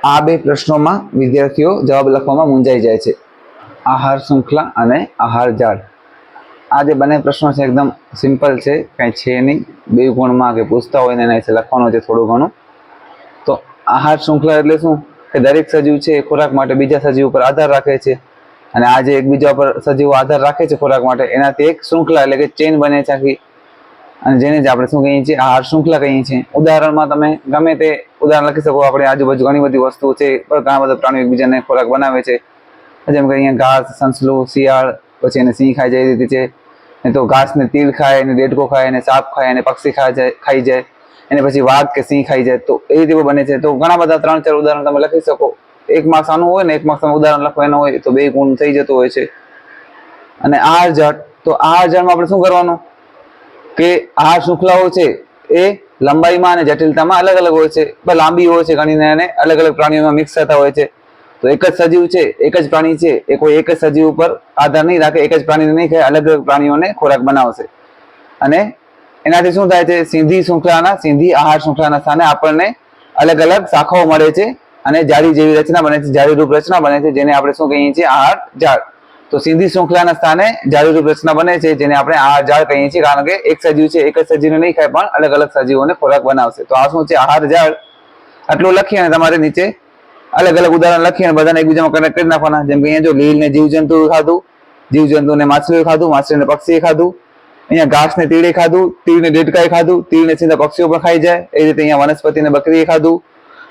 આ બે પ્રશ્નોમાં વિદ્યાર્થીઓ જવાબ લખવામાં મૂંઝાઈ જાય છે. આહાર શૃંખલા અને આહાર જાળ. આ જે બંને પ્રશ્નો છે એકદમ સિમ્પલ છે, કાંઈ છે નહીં. બે ગુણમાં કે પૂછતા હોય ને એના વિશે લખવાનું છે થોડું ઘણું. તો આહાર શૃંખલા એટલે શું કે દરેક સજીવ છે એ ખોરાક માટે બીજા સજીવ ઉપર આધાર રાખે છે, અને આ જે એકબીજા પર સજીવો આધાર રાખે છે ખોરાક માટે, એનાથી એક શૃંખલા એટલે કે ચેન બને છે આખી, અને જેને જ આપણે શું કહીએ છીએ, આહાર શૃંખલા કહીએ છીએ. ઉદાહરણમાં તમે ગમે તે ઉદાહરણ લખી શકો. આપણે આજુબાજુ ઘણી બધી વસ્તુઓ છે, ઘણા બધા પ્રાણીઓ એકબીજાને ખોરાક બનાવે છે. જેમ કે અહીંયા ઘાસ, સંસલું, શિયાળ, પછી એને સિંહ ખાઈ જાય એ રીતે છે. ને તો ઘાસને તીડ ખાય, એને દેડકો ખાય, એને સાપ ખાય, એને પક્ષી ખાઈ જાય, એને પછી વાઘ કે સિંહ ખાઈ જાય. તો એ રીતે બને છે. તો ઘણા બધા 3-4 ઉદાહરણ તમે લખી શકો. એક માર્ક્સ આનું હોય ને એક માર્ક્સ તમે ઉદાહરણ લખો એનો હોય તો 2 ગુણ થઈ જતો હોય છે. અને આહાર જાળ, તો આહાર જાળમાં આપણે શું કરવાનું કે આહાર શૃંખલાઓ છે એ લંબાઈમાં અને જટિલતામાં અલગ અલગ હોય છે. લાંબી હોય છે ઘણીને, અને અલગ અલગ પ્રાણીઓમાં મિક્સ થતા હોય છે. તો એક જ સજીવ છે, એક જ પ્રાણી છે, એ કોઈ એક જ સજીવ ઉપર આધાર નહીં રાખે, એક જ પ્રાણીને નહીં ખાય, અલગ અલગ પ્રાણીઓને ખોરાક બનાવશે. અને એનાથી શું થાય છે, સિંધી આહાર શૃંખલાના સ્થાને આપણને અલગ અલગ શાખાઓ મળે છે, અને જાળી જેવી રચના બને છે, જાળી રૂપ રચના બને છે, જેને આપણે શું કહીએ છીએ, આહાર જાળ. તો સિંધી શૃંખલાના સ્થાને જાળી રૂપ રચના બને છે, જેને આપણે આહાર જાળ કહીએ છીએ, કારણ કે એક સજીવ છે એક જ સજીવને નહીં ખાય, પણ અલગ અલગ સજીવોને ખોરાક બનાવશે. તો આ શું છે, આહાર જાળ. આટલું લખી અને તમારે નીચે અલગ અલગ ઉદાહરણ લખી અને બધાને એકબીજામાં કનેક્ટ કરી નાખવાના. જેમ કે અહીંયા જો લીલને જીવજંતુ ખાધું, જીવજંતુને માછલીઓ ખાધું, માછલીને પક્ષીએ ખાધું. અહીંયા ઘાસને તીડે ખાધું, તીડને દેડકાએ ખાધું, તીડને સીધા પક્ષીઓ પણ ખાઈ જાય. એ રીતે અહીંયા વનસ્પતિને બકરીએ ખાધું,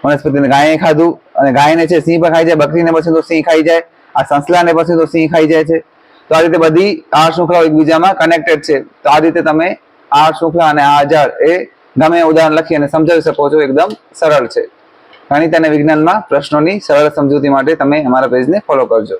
વનસ્પતિને ગાયે ખાધું, અને ગાયને છે સિંહ પણ ખાઈ જાય, બકરીને પછી તો સિંહ ખાઈ જાય, આ સંસલાને પછી તો સિંહ ખાઈ જાય છે. તો આ રીતે બધી આહાર શૃંખલાઓ એકબીજામાં કનેક્ટેડ છે. તો આ રીતે તમે આહાર શૃંખલા અને આહાર જાળ એ ગમે ઉદાહરણ લખી અને સમજાવી શકો છો. એકદમ સરળ છે. ગણિત અને વિજ્ઞાનમાં પ્રશ્નોની સરળ સમજૂતી માટે તમે અમારા પેજને ફોલો કરજો.